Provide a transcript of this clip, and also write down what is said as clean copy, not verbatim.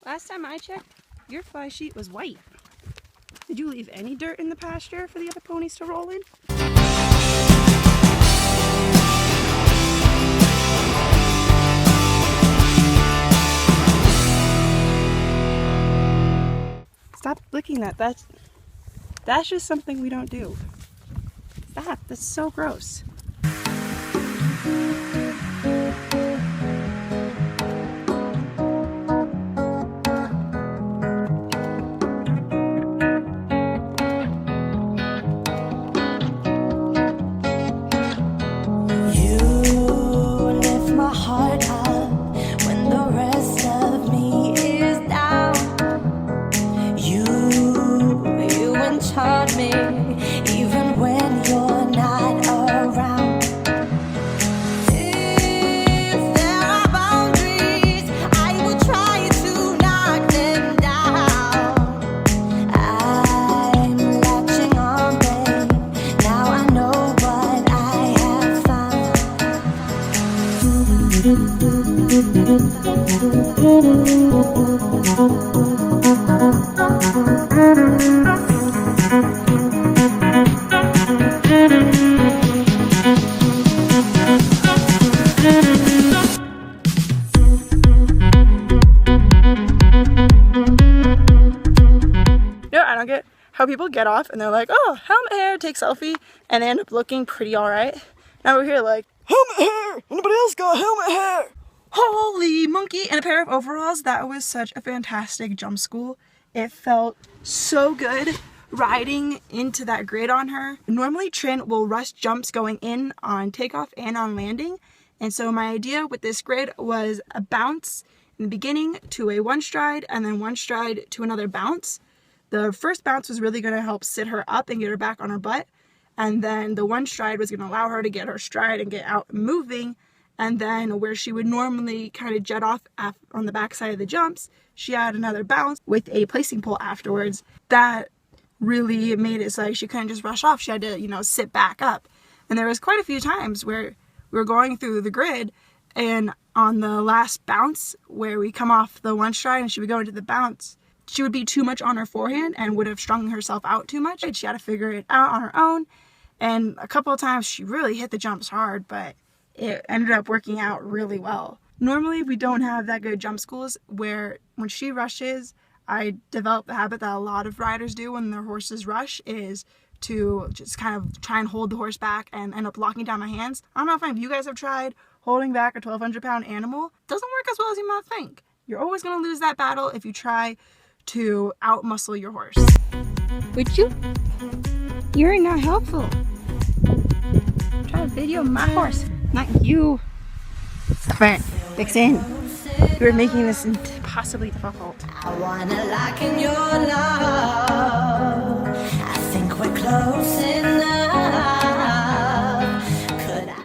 Last time I checked, your fly sheet was white. Did you leave any dirt in the pasture for the other ponies to roll in? Stop licking that. That's just something we don't do. Stop. That's so gross. Even when you're not around. If there are boundaries, I will try to knock them down. I'm latching on, babe. Now I know what I have I don't get how people get off and they're like, oh, helmet hair, take selfie, and they end up looking pretty alright. Now we're here like, helmet hair! Anybody else got helmet hair? Holy monkey! And a pair of overalls. That was such a fantastic jump school. It felt so good riding into that grid on her. Normally Trin will rush jumps going in on takeoff and on landing. And so my idea with this grid was a bounce in the beginning to a one stride and then one stride to another bounce. The first bounce was really going to help sit her up and get her back on her butt. And then the one stride was going to allow her to get her stride and get out moving. And then where she would normally kind of jet off on the back side of the jumps, she had another bounce with a placing pole afterwards. That really made it so like she couldn't just rush off. She had to, sit back up. And there was quite a few times where we were going through the grid and on the last bounce where we come off the one stride and she would go into the bounce, she would be too much on her forehand and would have strung herself out too much. And she had to figure it out on her own. And a couple of times she really hit the jumps hard, but it ended up working out really well. Normally we don't have that good jump schools where when she rushes, I developed the habit that a lot of riders do when their horses rush is to just kind of try and hold the horse back and end up locking down my hands. I don't know if any of you guys have tried holding back a 1,200-pound animal. It doesn't work as well as you might think. You're always going to lose that battle if you try to out-muscle your horse. Would you? You're not helpful. Try to video my horse, not you. Stop it. Vixen. You were making this impossibly difficult. I wanna lock in your love.